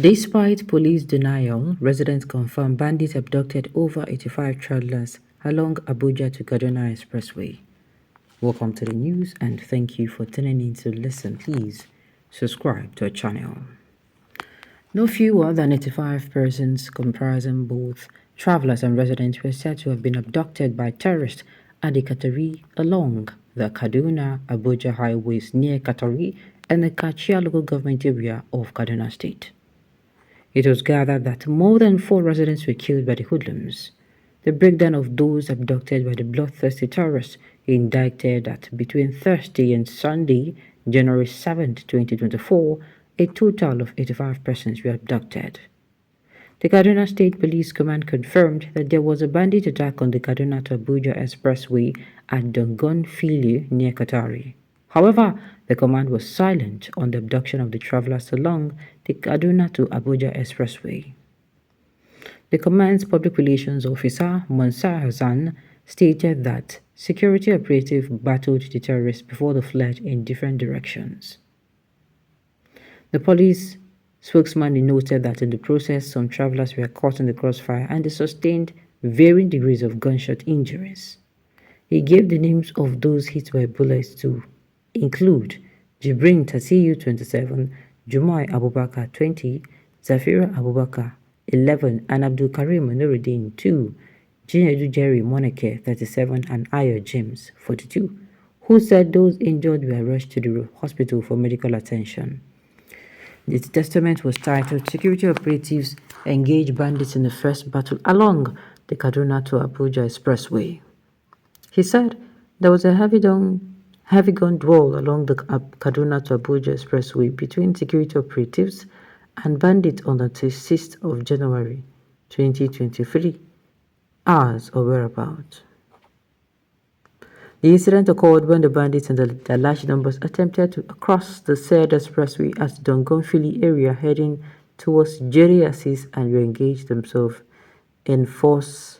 Despite police denial, residents confirm bandits abducted over 85 travelers along Abuja to Kaduna Expressway. Welcome to the news and thank you for tuning in to listen. Please subscribe to our channel. No fewer than 85 persons comprising both travelers and residents were said to have been abducted by terrorists at the Katari along the Kaduna-Abuja highways near Katari and the Kachia local government area of Kaduna State. It was gathered that more than 4 residents were killed by the hoodlums. The breakdown of those abducted by the bloodthirsty terrorists indicted that between Thursday and Sunday, January 7, 2024, a total of 85 persons were abducted. The Kaduna State Police Command confirmed that there was a bandit attack on the Kaduna to Abuja Expressway at Dongon Fili near Katari. However, the command was silent on the abduction of the travelers along the Kaduna to Abuja Expressway. The command's public relations officer, Mansa Hassan, stated that security operatives battled the terrorists before they fled in different directions. The police spokesman noted that in the process, some travelers were caught in the crossfire and they sustained varying degrees of gunshot injuries. He gave the names of those hit by bullets to include Jibrin Tasiyu 27, Jumai Abubakar 20, Zafira Abubakar 11, and Abdul Karim Nuruddin 2, Jinedu Jerry Moneke 37, and Ayo James 42, who said those injured were rushed to the hospital for medical attention. The testament was titled Security Operatives Engage Bandits in the First Battle Along the Kaduna to Abuja Expressway. He said there was a heavy gun duel along the Kaduna to Abuja Expressway between security operatives and bandits on the 6th of January 2023, hours or whereabouts. The incident occurred when the bandits in their large numbers attempted to cross the said expressway at the Dongonfili area heading towards Jerry Assis and re-engaged themselves in force.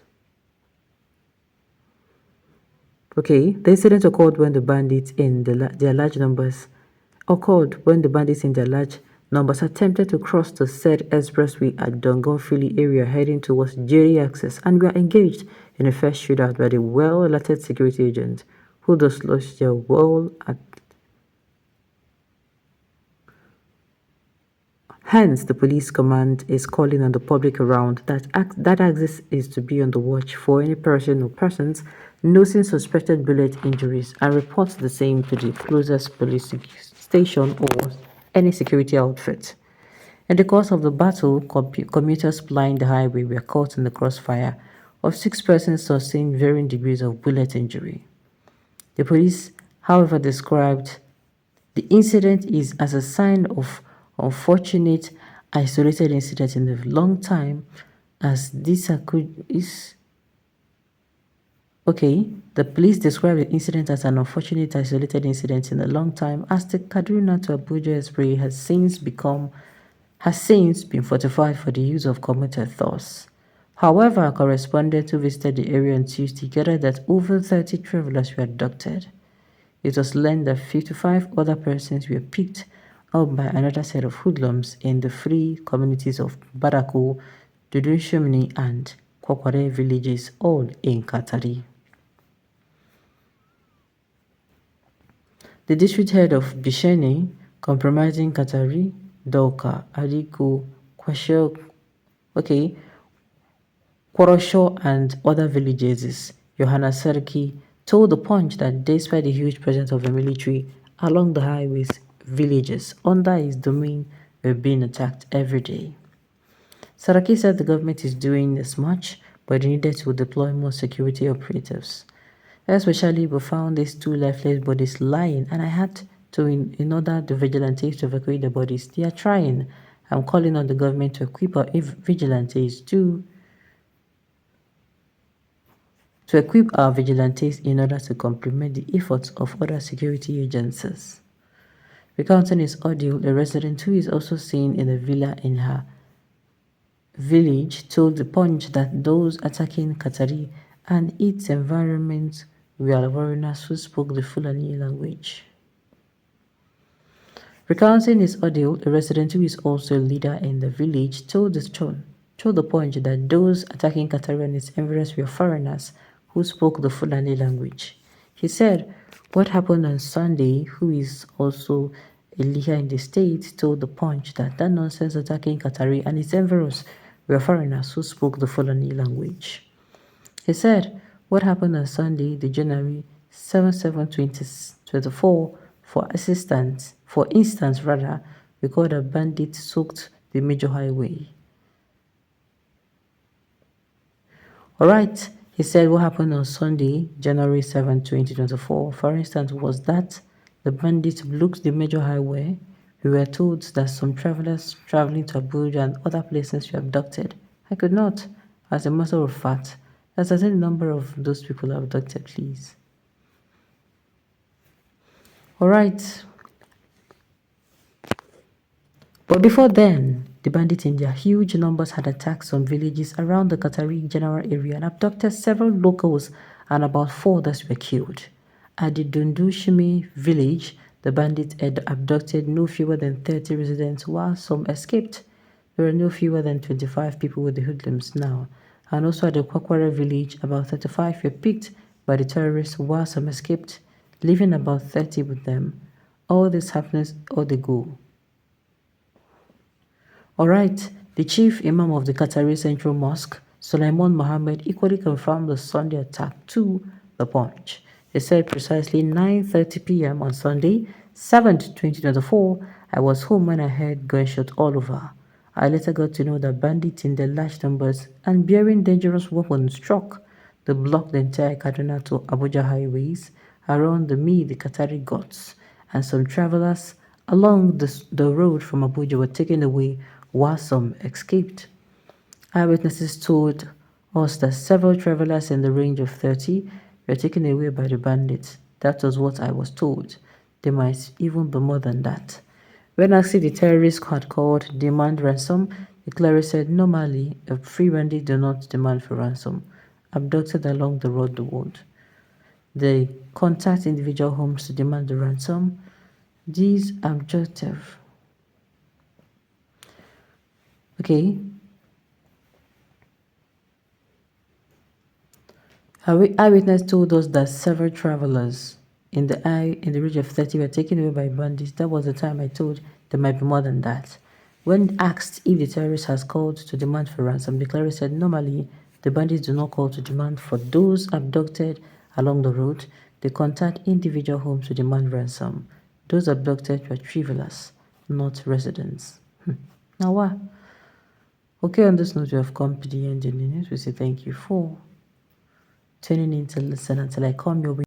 The incident occurred when the bandits in their large numbers attempted to cross the said expressway at Dongonfili area heading towards Jerry Access and were engaged in a first shootout by the well-alerted security agents who dislodged their Hence, the police command is calling on the public around that access is to be on the watch for any person or persons noticing suspected bullet injuries and report the same to the closest police station or any security outfit. In the course of the battle, commuters plying the highway were caught in the crossfire of 6 persons sustained varying degrees of bullet injury. The police, however, described the incident as a sign of unfortunate isolated incident in a long time, as the police described the incident as an unfortunate isolated incident in a long time, as the Kaduna to Abuja Expressway has since been fortified for the use of commuter thus. However, a correspondent who visited the area on Tuesday gathered that over 30 travelers were abducted. It was learned that 55 other persons were picked up by another set of hoodlums in the free communities of Barako, Dudunshumni, and Kwakware villages, all in Katari. The district head of Bishene, comprising Katari, Doka, Adiko, Kworosho, and other villages, Johanna Serki, told the Punch that despite the huge presence of the military along the highways, villages under his domain were being attacked every day. Saraki said the government is doing as much, but they needed to deploy more security operatives. Especially, we found these 2 lifeless bodies lying, and I had to, in order the vigilantes to evacuate the bodies. They are trying. I'm calling on the government to equip our vigilantes in order to complement the efforts of other security agencies. Recounting his audio, a resident who is also seen in a villa in her village told the Punch that those attacking Katari and its environment were foreigners who spoke the Fulani language. Recounting his ordeal, a resident who is also a leader in the village told the Punch that those attacking Qatari and its environs were foreigners who spoke the Fulani language. He said, "What happened on Sunday, who is also a leader in the state, told the Punch that nonsense attacking Qatari and its environs were foreigners who spoke the Fulani language." He said, "What happened on Sunday, the January 7/7/2024, for instance, we called a bandit soaked the major highway." Alright, he said what happened on Sunday, January 7, 2024, for instance, was that the bandits blocked the major highway. We were told that some travelers traveling to Abuja and other places were abducted. I could not, as a matter of fact, ascertain the number of those people abducted, please. Alright. But before then, the bandits in their huge numbers had attacked some villages around the Qatari general area and abducted several locals, and about 4 others were killed. At the Dundushimi village, the bandits had abducted no fewer than 30 residents, while some escaped. There were no fewer than 25 people with the hoodlums now. And also at the Kwakwara village, about 35 were picked by the terrorists, while some escaped, leaving about 30 with them. All this happens or they go. Alright, the chief imam of the Qatari Central Mosque, Sulaiman Mohammed, equally confirmed the Sunday attack to the Punch. He said precisely 9:30 p.m. on Sunday, 7th, 2024, I was home when I heard gunshots all over. I later got to know that bandits in their large numbers and bearing dangerous weapons struck to block the entire Kaduna to Abuja highways around the Qatari Ghats, and some travelers along the road from Abuja were taken away while some escaped. Eyewitnesses told us that several travelers in the range of 30 were taken away by the bandits. That was what I was told. There might even be more than that. When asked if the terrorists had called demand ransom, the cleric said normally a free bandit do not demand for ransom. Abducted along the road the world. They contact individual homes to demand the ransom. These objective. Okay. Eyewitness told us that several travelers in the region of 30 were taken away by bandits. That was the time I told there might be more than that. When asked if the terrorist has called to demand for ransom, the cleric said normally the bandits do not call to demand for those abducted along the road. They contact individual homes to demand ransom. Those abducted were travelers, not residents. Now what? Okay, on this note, we have come to the end of the news. We say thank you for tuning in to listen until I come your way.